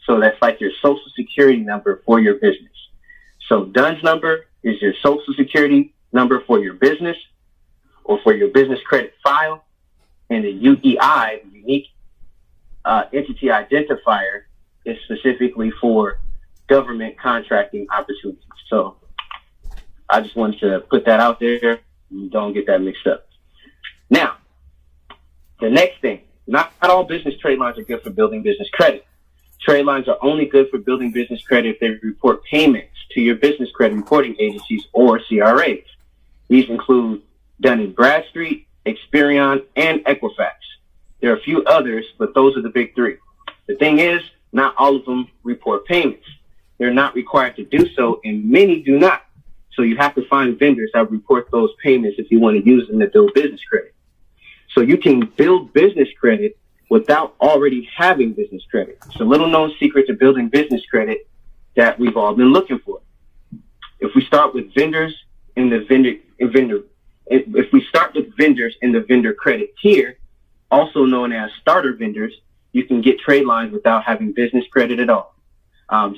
So that's like your social security number for your business. So DUNS number is your social security number for your business or for your business credit file. And the UEI, the unique entity identifier, is specifically for government contracting opportunities. So I just wanted to put that out there. Don't get that mixed up. Now, the next thing, not all business trade lines are good for building business credit. Trade lines are only good for building business credit if they report payments to your business credit reporting agencies or CRAs. These include Dun & Bradstreet, Experian, and Equifax. There are a few others, but those are the big three. The thing is, not all of them report payments. They're not required to do so, and many do not. So you have to find vendors that report those payments if you want to use them to build business credit. So you can build business credit without already having business credit. It's a little known secret to building business credit that we've all been looking for. If we start with vendors in the if we start with vendors in the vendor credit tier, also known as starter vendors, you can get trade lines without having business credit at all.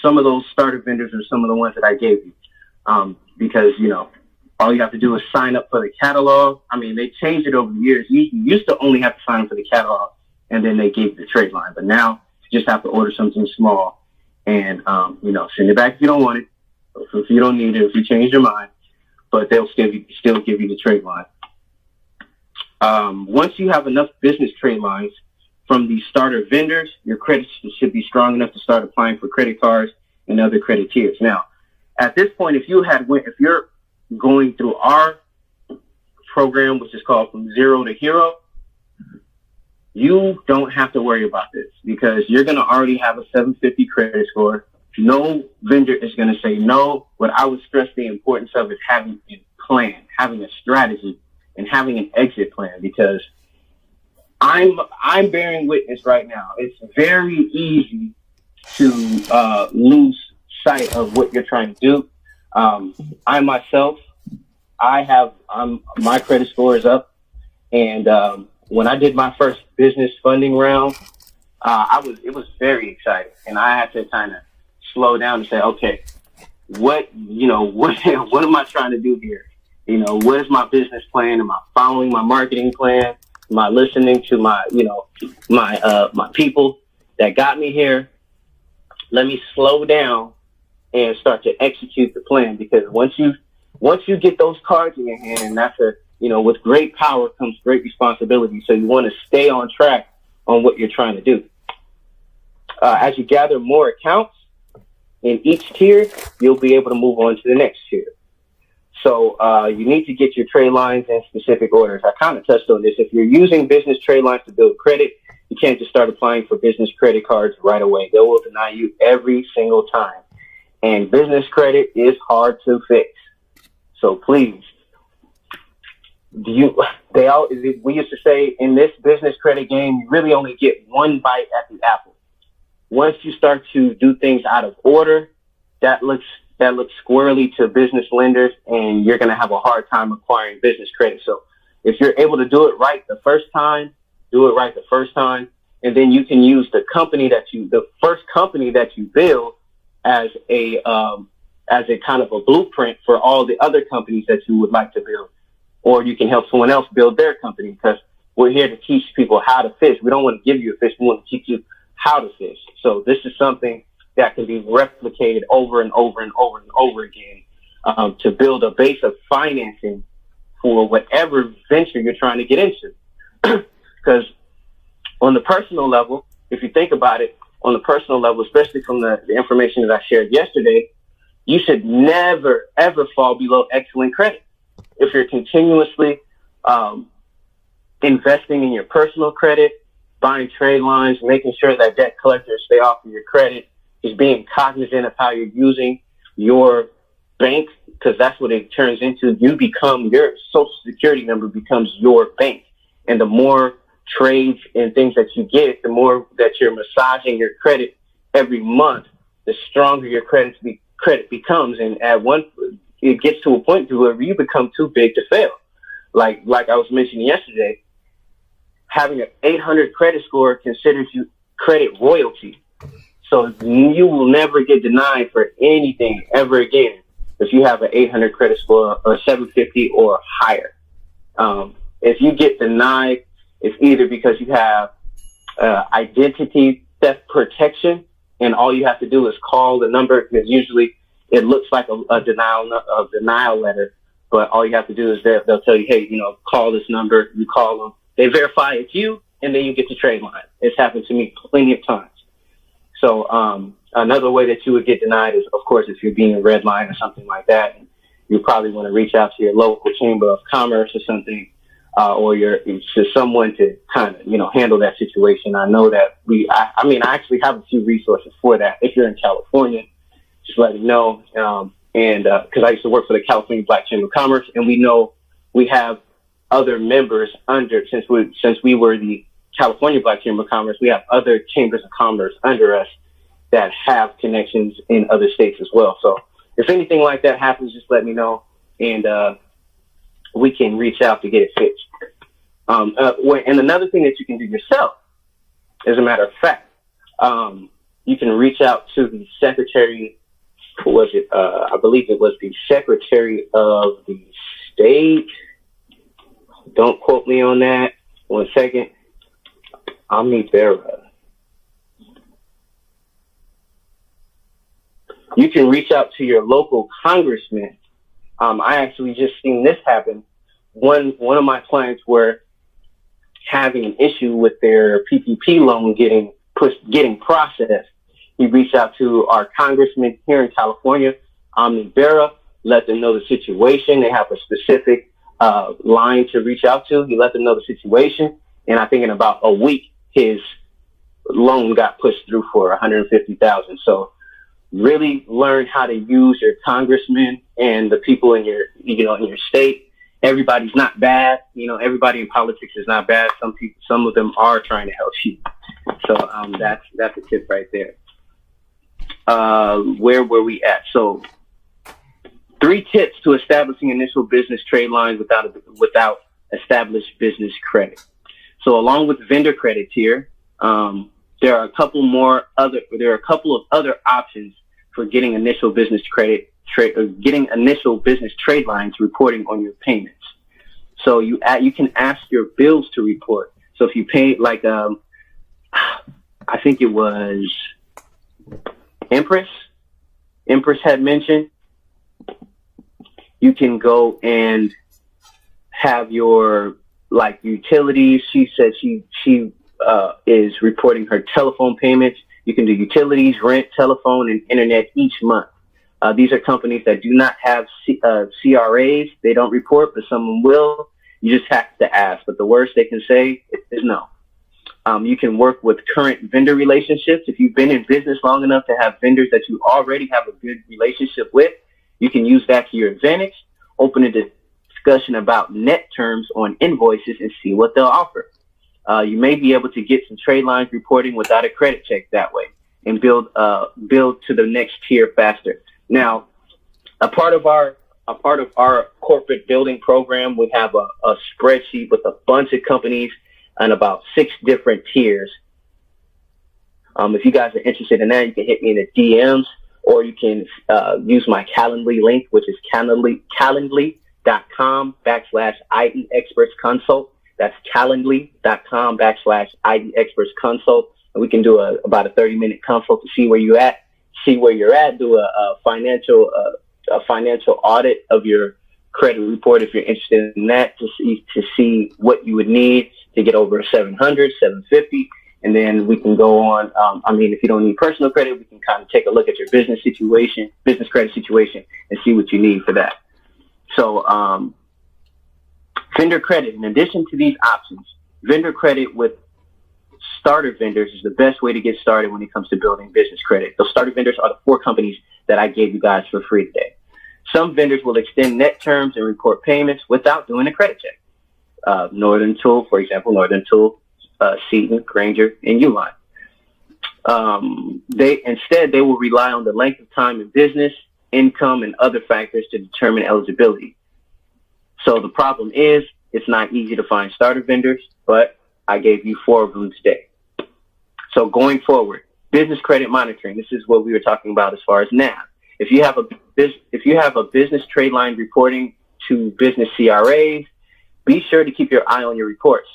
Some of those starter vendors are some of the ones that I gave you. Because, all you have to do is sign up for the catalog. I mean, they changed it over the years. You used to only have to sign up for the catalog, and then they gave you the trade line. But now you just have to order something small and, send it back if you don't want it, or if you don't need it, if you change your mind. But they'll still give you the trade line. Once you have enough business trade lines from these starter vendors, your credit should be strong enough to start applying for credit cards and other credit tiers. Now, at this point, if you're going through our program, which is called From Zero to Hero, you don't have to worry about this because you're going to already have a 750 credit score. No vendor is going to say no. What I would stress the importance of is having a plan, having a strategy, and having an exit plan, because I'm bearing witness right now. It's very easy to lose sight of what you're trying to do. I myself, my credit score is up, and when I did my first business funding round, it was very exciting, and I had to kind of slow down and say, okay, what am I trying to do here? What is my business plan? Am I following my marketing plan? Am I listening to my people that got me here? Let me slow down and start to execute the plan, because once you get those cards in your hand, that's with great power comes great responsibility. So you want to stay on track on what you're trying to do. As you gather more accounts in each tier, you'll be able to move on to the next tier. So you need to get your trade lines in specific orders. I kind of touched on this. If you're using business trade lines to build credit, you can't just start applying for business credit cards right away. They will deny you every single time. And business credit is hard to fix. So please, we used to say in this business credit game, you really only get one bite at the apple. Once you start to do things out of order, that looks squarely to business lenders, and you're going to have a hard time acquiring business credit. So if you're able to do it right the first time, do it right the first time. And then you can use the first company that you build as a kind of a blueprint for all the other companies that you would like to build. Or you can help someone else build their company, because we're here to teach people how to fish. We don't want to give you a fish. We want to teach you how to fish. So this is something that can be replicated over and over and over and over again to build a base of financing for whatever venture you're trying to get into. Because on the personal level, if you think about it, on the personal level, especially from the information that I shared yesterday, you should never, ever fall below excellent credit. If you're continuously investing in your personal credit, buying trade lines, making sure that debt collectors stay off of your credit, is being cognizant of how you're using your bank, because that's what it turns into. Your social security number becomes your bank. And the more trades and things that you get, the more that you're massaging your credit every month, the stronger your credit becomes. And it gets to a point to where you become too big to fail. Like I was mentioning yesterday, having an 800 credit score considers you credit royalty. So you will never get denied for anything ever again if you have an 800 credit score or 750 or higher. If you get denied, it's either because you have identity theft protection, and all you have to do is call the number, because usually it looks like a denial letter, but all you have to do is they'll tell you, hey, call this number. You call them, they verify it's you, and then you get to Tradeline. It's happened to me plenty of times. So another way that you would get denied is, of course, if you're being redlined or something like that, you probably want to reach out to your local chamber of commerce or something, or to someone to kind of, handle that situation. I know that I actually have a few resources for that. If you're in California, just let me know. Because I used to work for the California Black Chamber of Commerce, and we know we have other members since we were the California Black Chamber of Commerce, we have other chambers of commerce under us that have connections in other states as well. So if anything like that happens, just let me know, and we can reach out to get it fixed. And another thing that you can do yourself, as a matter of fact, you can reach out to the Secretary. Who was it? I believe it was the Secretary of the State. Don't quote me on that. 1 second. Vera. You can reach out to your local congressman. I actually just seen this happen. One of my clients were having an issue with their PPP loan getting processed. He reached out to our congressman here in California, Vera, let them know the situation. They have a specific line to reach out to. He let them know the situation, and I think in about a week, his loan got pushed through for $150,000. So really learn how to use your congressmen and the people in your state. Everybody's not bad. Everybody in politics is not bad. Some of them are trying to help you. So that's a tip right there. Where were we at? So 3 tips to establishing initial business trade lines without established business credit. So along with vendor credit here, there are a couple of other options for getting initial business credit, getting initial business trade lines reporting on your payments. So you can ask your bills to report. So if you pay I think it was Empress had mentioned, you can go and have your utilities. She said she is reporting her telephone payments. You can do utilities, rent, telephone, and internet each month. These are companies that do not have CRAs. They don't report, but someone will. You just have to ask. But the worst they can say is no. You can work with current vendor relationships. If you've been in business long enough to have vendors that you already have a good relationship with, you can use that to your advantage. Open a discussion about net terms on invoices and see what they'll offer. You may be able to get some trade lines reporting without a credit check that way, and build to the next tier faster. Now, a part of our corporate building program, we have a spreadsheet with a bunch of companies and about 6 different tiers. If you guys are interested in that, you can hit me in the DMs, or you can use my Calendly link, which is calendly.com/ID Experts Consult. That's calendly.com/ID Experts Consult. And we can do about a 30-minute consult to see where you're at, do a financial audit of your credit report if you're interested in that, to see what you would need to get over 700, 750. And then we can go on. If you don't need personal credit, we can kind of take a look at your business credit situation, and see what you need for that. So, vendor credit, in addition to these options, vendor credit with starter vendors is the best way to get started when it comes to building business credit. Those starter vendors are the 4 companies that I gave you guys for free today. Some vendors will extend net terms and report payments without doing a credit check. Northern Tool, for example, Seton, Granger, and Uline. They will rely on the length of time in business, income, and other factors to determine eligibility. So the problem is, it's not easy to find starter vendors, but I gave you 4 of them today. So going forward, business credit monitoring. This is what we were talking about as far as NAV. If you have a business trade line reporting to business CRAs, be sure to keep your eye on your reports.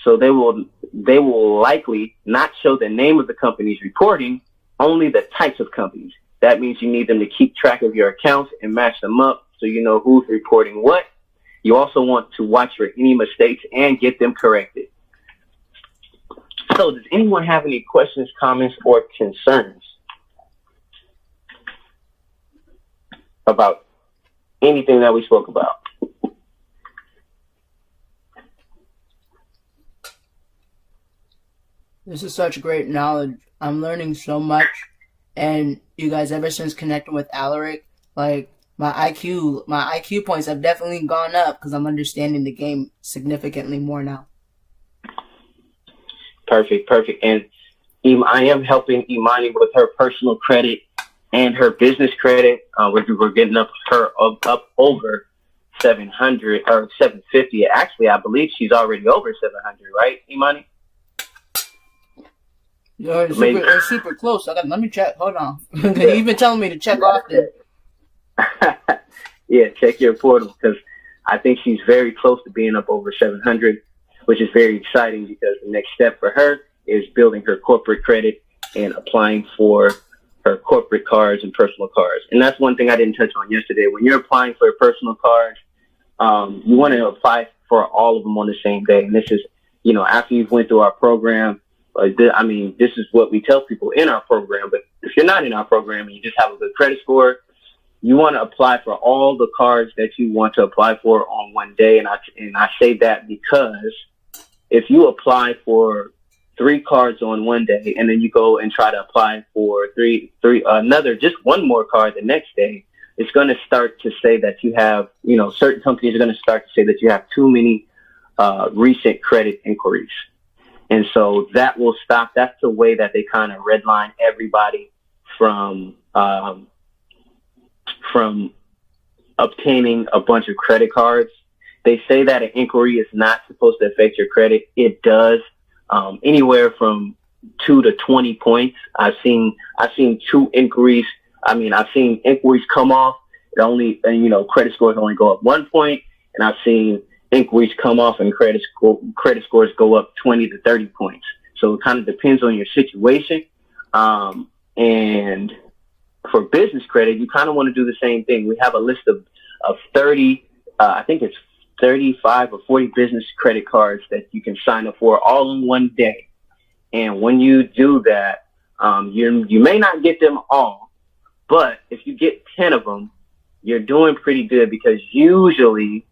So they will likely not show the name of the companies reporting, only the types of companies. That means you need them to keep track of your accounts and match them up so you know who's reporting what. You also want to watch for any mistakes and get them corrected. So does anyone have any questions, comments, or concerns about anything that we spoke about? This is such great knowledge. I'm learning so much. And you guys, ever since connecting with Alaric, like my IQ points have definitely gone up because I'm understanding the game significantly more now. Perfect. And I am helping Imani with her personal credit and her business credit. We're getting up over 700 or 750. Actually, I believe she's already over 700, right, Imani? Yo, it's super close. Let me check. Hold on. You've been telling me to check often. Yeah, check your portal because I think she's very close to being up over 700, which is very exciting because the next step for her is building her corporate credit and applying for her corporate cards and personal cards. And that's one thing I didn't touch on yesterday. When you're applying for a personal card, you want to apply for all of them on the same day. And this is, after you've went through our program. This is what we tell people in our program. But if you're not in our program and you just have a good credit score, you want to apply for all the cards that you want to apply for on one day. And I say that because if you apply for 3 cards on one day and then you go and try to apply for just one more card the next day, it's going to start to say that you have, certain companies are going to start to say that you have too many recent credit inquiries. And so that will stop. That's the way that they kind of redline everybody from obtaining a bunch of credit cards. They say that an inquiry is not supposed to affect your credit. It does. Anywhere from 2 to 20 points. I've seen 2 inquiries. I've seen inquiries come off. Credit scores only go up 1 point, and I've seen inquiries come off and credit scores go up 20 to 30 points. So it kind of depends on your situation. And for business credit, you kind of want to do the same thing. We have a list of 30, I think it's 35 or 40 business credit cards that you can sign up for all in one day. And when you do that, you may not get them all, but if you get 10 of them, you're doing pretty good because usually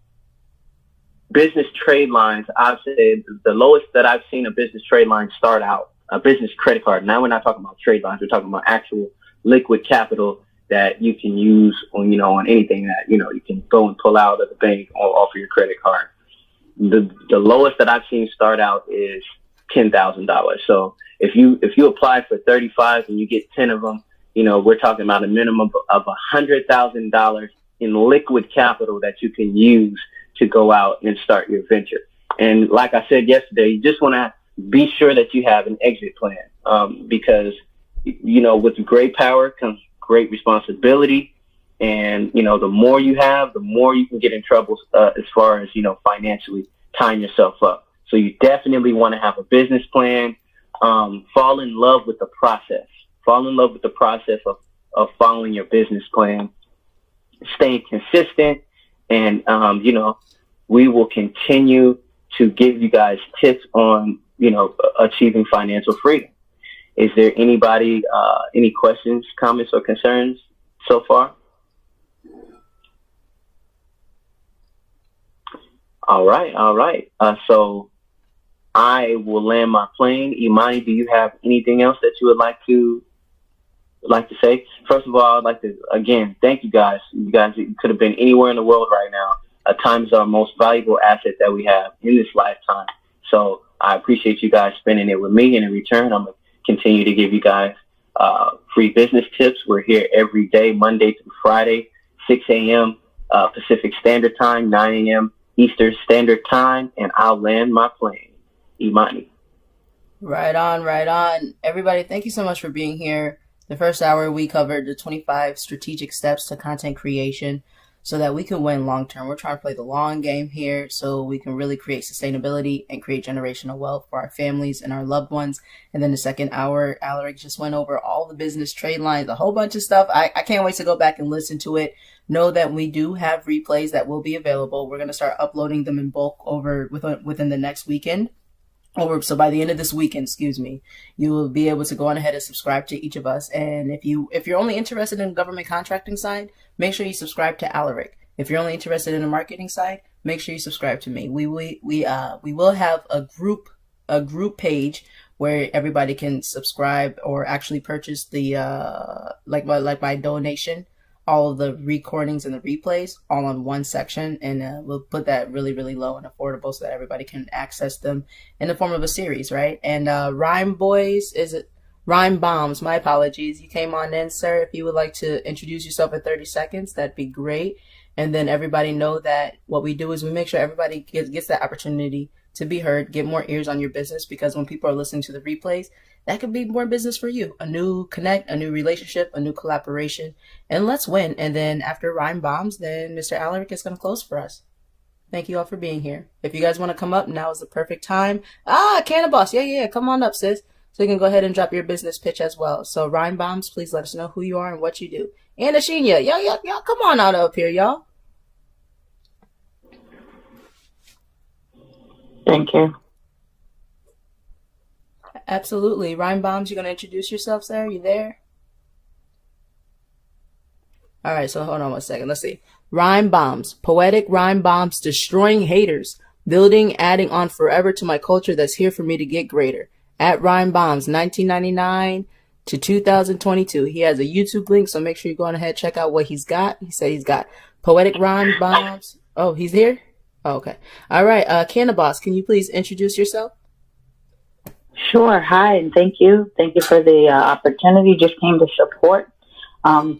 business trade lines, I've said the lowest that I've seen a business trade line start out, a business credit card. Now we're not talking about trade lines. We're talking about actual liquid capital that you can use on anything that, you can go and pull out of the bank or off of your credit card. The lowest that I've seen start out is $10,000. So if you apply for 35 and you get 10 of them, we're talking about a minimum of $100,000 in liquid capital that you can use to go out and start your venture. And like I said yesterday, you just want to be sure that you have an exit plan, because, with great power comes great responsibility. And, the more you have, the more you can get in trouble as far as, financially tying yourself up. So you definitely want to have a business plan. Fall in love with the process. Fall in love with the process of following your business plan, staying consistent. And, we will continue to give you guys tips on, achieving financial freedom. Is there anybody, any questions, comments, or concerns so far? All right. So I will land my plane. Imani, do you have anything else that you would like to say? First of all, I'd like to, again, thank you guys. You guys could have been anywhere in the world right now. Time is our most valuable asset that we have in this lifetime. So I appreciate you guys spending it with me. And in return, I'm going to continue to give you guys free business tips. We're here every day, Monday through Friday, 6 a.m. Pacific Standard Time, 9 a.m. Eastern Standard Time. And I'll land my plane. Imani. Right on, right on. Everybody, thank you so much for being here. The first hour, we covered the 25 strategic steps to content creation so that we can win long term. We're trying to play the long game here so we can really create sustainability and create generational wealth for our families and our loved ones. And then the second hour, Alaric just went over all the business trade lines, a whole bunch of stuff. I can't wait to go back and listen to it. Know that we do have replays that will be available. We're going to start uploading them in bulk within the next weekend. So by the end of this weekend, you will be able to go on ahead and subscribe to each of us. And if you're only interested in the government contracting side, make sure you subscribe to Alaric. If you're only interested in the marketing side, make sure you subscribe to me. We will have a group page where everybody can subscribe or actually purchase the like by donation, all of the recordings and the replays all on one section, and we'll put that really, really low and affordable so that everybody can access them in the form of a series, right? And Rhyme Bombs, my apologies. You came on in, sir. If you would like to introduce yourself in 30 seconds, that'd be great. And then everybody know that what we do is we make sure everybody gets that opportunity to be heard, get more ears on your business, because when people are listening to the replays, that could be more business for you. A new connect, a new relationship, a new collaboration, and let's win. And then after Rhyme Bombs, then Mr. Alaric is going to close for us. Thank you all for being here. If you guys want to come up, now is the perfect time. Cannabis. Yeah. Come on up, sis. So you can go ahead and drop your business pitch as well. So Rhyme Bombs, please let us know who you are and what you do. And Ashinya, y'all, come on out up here, y'all. Thank you. Absolutely. Rhyme Bombs, you're going to introduce yourself, sir? You there? All right, so hold on 1 second. Let's see. Rhyme Bombs. Poetic rhyme bombs destroying haters. Building, adding on forever to my culture that's here for me to get greater. At Rhyme Bombs, 1999 to 2022. He has a YouTube link, so make sure you go on ahead, check out what he's got. He said he's got Poetic Rhyme Bombs. Oh, he's here? Oh, okay. All right, Cannabis, can you please introduce yourself? Sure. Hi, and thank you. Thank you for the opportunity. Just came to support.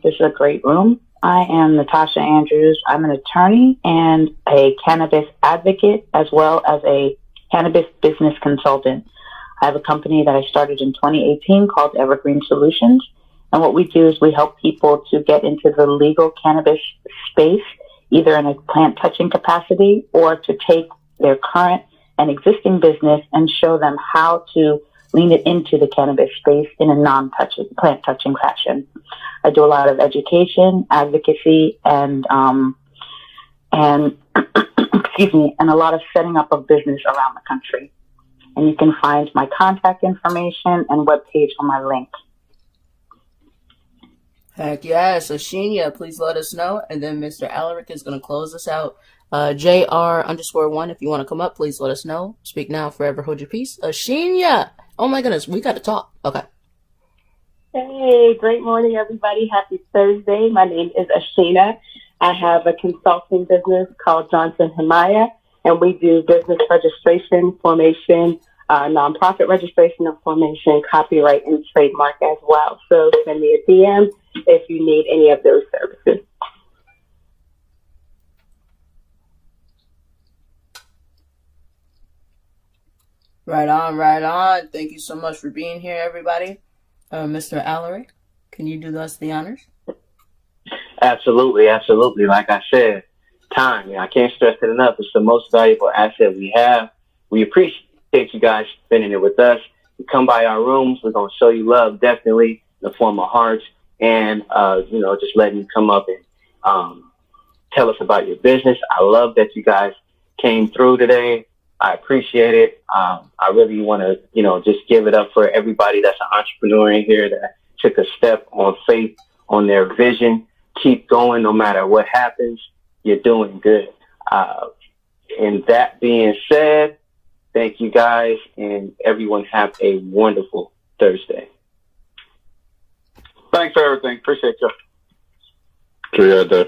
This is a great room. I am Natasha Andrews. I'm an attorney and a cannabis advocate, as well as a cannabis business consultant. I have a company that I started in 2018 called Evergreen Solutions. And what we do is we help people to get into the legal cannabis space, either in a plant touching capacity or to take their current and existing business and show them how to lean it into the cannabis space in a non-touching, plant touching fashion. I do a lot of education, advocacy, and excuse me, and a lot of setting up of business around the country. And you can find my contact information and webpage on my link. Heck yes. Ashinya, please let us know. And then Mr. Alaric is going to close us out. JR_1, if you want to come up, please let us know. Speak now, forever hold your peace. Ashinya! Oh my goodness, we got to talk. Okay. Hey, great morning, everybody. Happy Thursday. My name is Ashina. I have a consulting business called Johnson Himaya, and we do business registration, formation, nonprofit registration and formation, copyright, and trademark as well. So send me a DM if you need any of those services. Right on, right on. Thank you so much for being here, everybody. Mr. Alaric, can you do us the honors? Absolutely. Like I said, time. I can't stress it enough. It's the most valuable asset we have. We appreciate you guys spending it with us. You come by our rooms. We're going to show you love, definitely, in the form of hearts and, just letting you come up and tell us about your business. I love that you guys came through today. I appreciate it. I really want to, just give it up for everybody that's an entrepreneur in here that took a step on faith, on their vision. Keep going no matter what happens. You're doing good. And that being said, thank you guys, and everyone have a wonderful Thursday. Thanks for everything. Appreciate you. See you out there.